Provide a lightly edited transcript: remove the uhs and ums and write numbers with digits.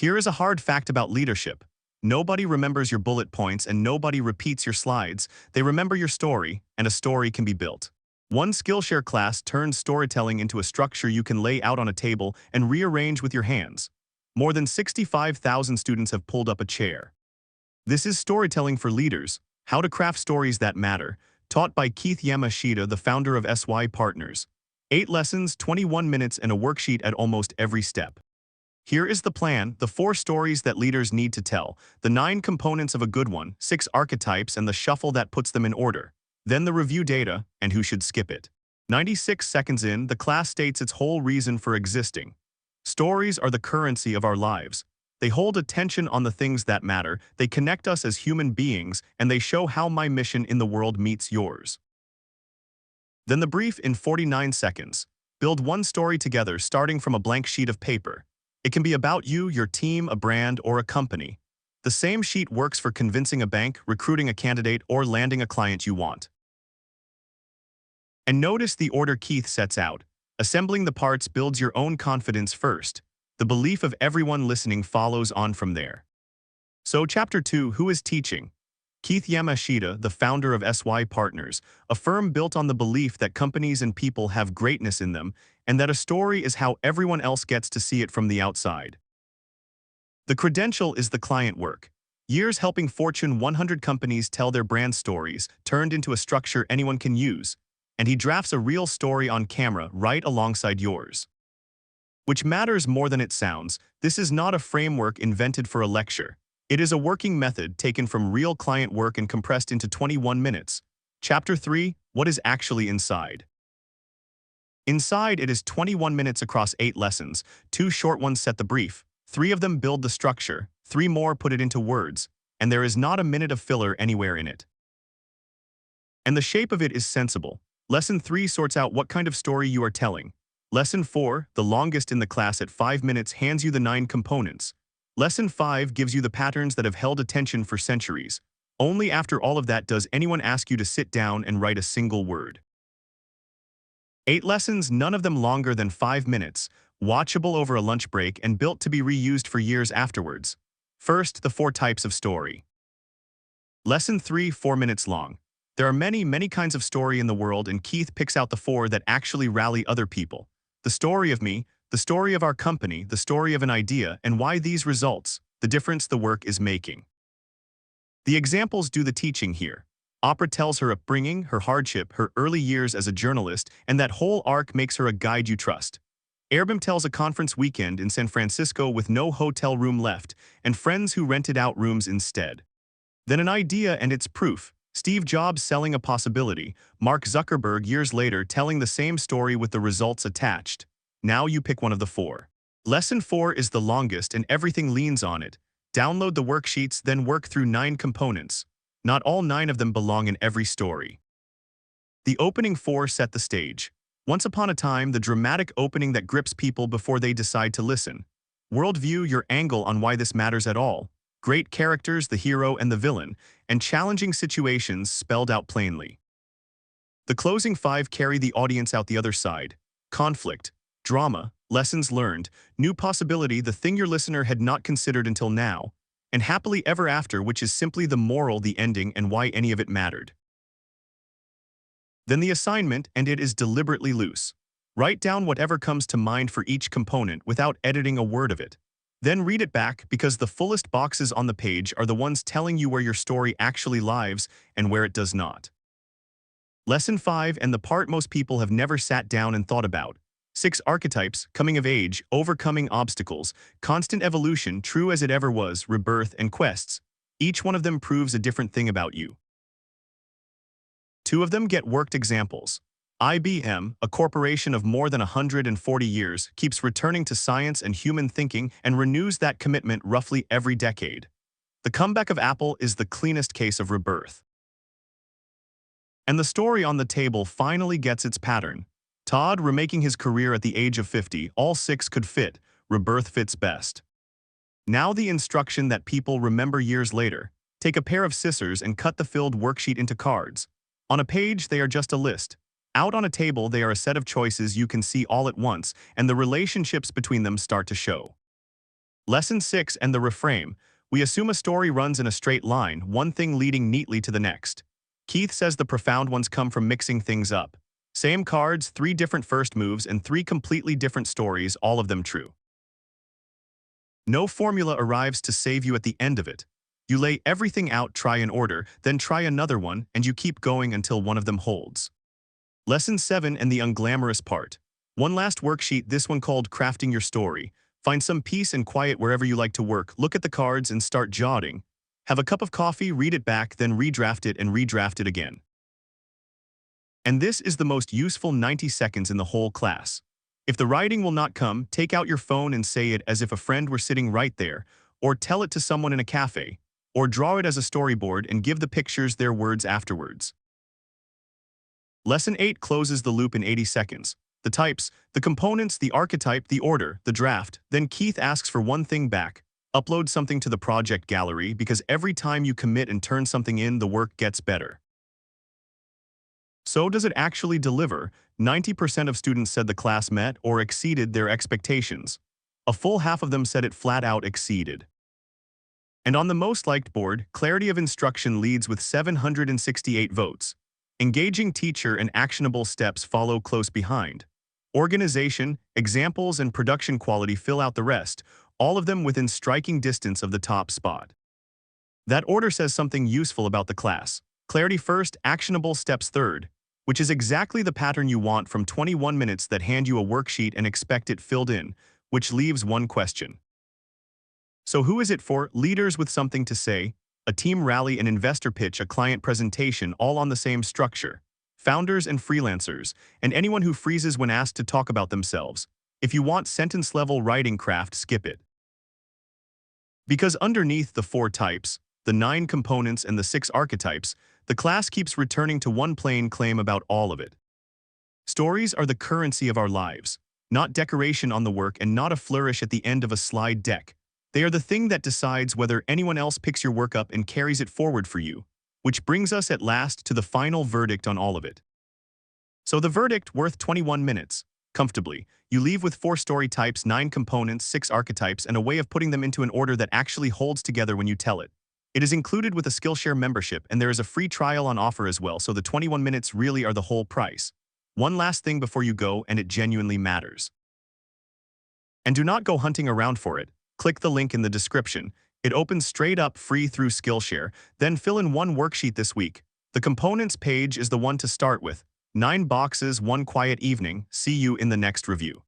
Here is a hard fact about leadership. Nobody remembers your bullet points and nobody repeats your slides. They remember your story, and a story can be built. One Skillshare class turns storytelling into a structure you can lay out on a table and rearrange with your hands. More than 65,000 students have pulled up a chair. This is Storytelling for Leaders, How to Craft Stories That Matter, taught by Keith Yamashita, the founder of SY Partners. 8 lessons, 21 minutes, and a worksheet at almost every step. Here is the plan, the 4 stories that leaders need to tell, the 9 components of a good one, 6 archetypes, and the shuffle that puts them in order. Then the review data, and who should skip it. 96 seconds in, the class states its whole reason for existing. Stories are the currency of our lives. They hold attention on the things that matter, they connect us as human beings, and they show how my mission in the world meets yours. Then the brief in 49 seconds. Build one story together starting from a blank sheet of paper. It can be about you, your team, a brand, or a company. The same sheet works for convincing a bank, recruiting a candidate, or landing a client you want. And notice the order Keith sets out. Assembling the parts builds your own confidence first. The belief of everyone listening follows on from there. So Chapter 2, Who is Teaching? Keith Yamashita, the founder of SY Partners, a firm built on the belief that companies and people have greatness in them, and that a story is how everyone else gets to see it from the outside. The credential is the client work. Years helping Fortune 100 companies tell their brand stories, turned into a structure anyone can use, and he drafts a real story on camera right alongside yours. Which matters more than it sounds. This is not a framework invented for a lecture. It is a working method taken from real client work and compressed into 21 minutes. Chapter 3, What is actually inside? Inside, it is 21 minutes across 8 lessons. 2 short ones set the brief. 3 of them build the structure. 3 more put it into words. And there is not a minute of filler anywhere in it. And the shape of it is sensible. Lesson 3 sorts out what kind of story you are telling. Lesson 4, the longest in the class at 5 minutes, hands you the 9 components. Lesson 5 gives you the patterns that have held attention for centuries. Only after all of that does anyone ask you to sit down and write a single word. 8 lessons, none of them longer than 5 minutes, watchable over a lunch break and built to be reused for years afterwards. First, the 4 types of story. Lesson 3, 4 minutes long. There are many kinds of story in the world, and Keith picks out the 4 that actually rally other people. The story of me, the story of our company, the story of an idea, and why these results, the difference the work is making. The examples do the teaching here. Oprah tells her upbringing, her hardship, her early years as a journalist, and that whole arc makes her a guide you trust. Airbnb tells a conference weekend in San Francisco with no hotel room left, and friends who rented out rooms instead. Then an idea and its proof. Steve Jobs selling a possibility, Mark Zuckerberg years later telling the same story with the results attached. Now you pick one of the 4. Lesson 4 is the longest and everything leans on it. Download the worksheets, then work through 9 components. Not all 9 of them belong in every story. The opening 4 set the stage. Once upon a time, the dramatic opening that grips people before they decide to listen. Worldview, your angle on why this matters at all. Great characters, the hero and the villain, and challenging situations spelled out plainly. The closing 5 carry the audience out the other side. Conflict, drama, lessons learned, new possibility, the thing your listener had not considered until now, and happily ever after, which is simply the moral, the ending, and why any of it mattered. Then the assignment, and it is deliberately loose. Write down whatever comes to mind for each component without editing a word of it. Then read it back, because the fullest boxes on the page are the ones telling you where your story actually lives and where it does not. Lesson 5, and the part most people have never sat down and thought about. 6 archetypes, coming of age, overcoming obstacles, constant evolution, true as it ever was, rebirth, and quests. Each one of them proves a different thing about you. 2 of them get worked examples. IBM, a corporation of more than 140 years, keeps returning to science and human thinking and renews that commitment roughly every decade. The comeback of Apple is the cleanest case of rebirth. And the story on the table finally gets its pattern. Todd remaking his career at the age of 50, all 6 could fit, rebirth fits best. Now the instruction that people remember years later. Take a pair of scissors and cut the filled worksheet into cards. On a page, they are just a list. Out on a table, they are a set of choices you can see all at once, and the relationships between them start to show. Lesson 6 and the reframe. We assume a story runs in a straight line, one thing leading neatly to the next. Keith says the profound ones come from mixing things up. Same cards, 3 different first moves, and 3 completely different stories, all of them true. No formula arrives to save you at the end of it. You lay everything out, try an order, then try another one, and you keep going until one of them holds. Lesson 7 and the unglamorous part. One last worksheet, this one called Crafting Your Story. Find some peace and quiet wherever you like to work, look at the cards and start jotting. Have a cup of coffee, read it back, then redraft it and redraft it again. And this is the most useful 90 seconds in the whole class. If the writing will not come, take out your phone and say it as if a friend were sitting right there, or tell it to someone in a cafe, or draw it as a storyboard and give the pictures their words afterwards. Lesson 8 closes the loop in 80 seconds. The types, the components, the archetype, the order, the draft. Then Keith asks for one thing back. Upload something to the project gallery, because every time you commit and turn something in, the work gets better. So does it actually deliver? 90% of students said the class met or exceeded their expectations. A full half of them said it flat out exceeded. And on the most liked board, clarity of instruction leads with 768 votes. Engaging teacher and actionable steps follow close behind. Organization, examples, and production quality fill out the rest, all of them within striking distance of the top spot. That order says something useful about the class. Clarity first, actionable steps third, which is exactly the pattern you want from 21 minutes that hand you a worksheet and expect it filled in, which leaves one question. So who is it for? Leaders with something to say, a team rally, an investor pitch, a client presentation, all on the same structure. Founders and freelancers, and anyone who freezes when asked to talk about themselves. If you want sentence-level writing craft, skip it. Because underneath the 4 types, the 9 components, and the 6 archetypes, the class keeps returning to one plain claim about all of it. Stories are the currency of our lives, not decoration on the work and not a flourish at the end of a slide deck. They are the thing that decides whether anyone else picks your work up and carries it forward for you, which brings us at last to the final verdict on all of it. So the verdict, worth 21 minutes. Comfortably, you leave with 4 story types, 9 components, 6 archetypes, and a way of putting them into an order that actually holds together when you tell it. It is included with a Skillshare membership, and there is a free trial on offer as well, so the 21 minutes really are the whole price. One last thing before you go, and it genuinely matters. And do not go hunting around for it. Click the link in the description. It opens straight up free through Skillshare, then fill in one worksheet this week. The components page is the one to start with. 9 boxes, 1 quiet evening. See you in the next review.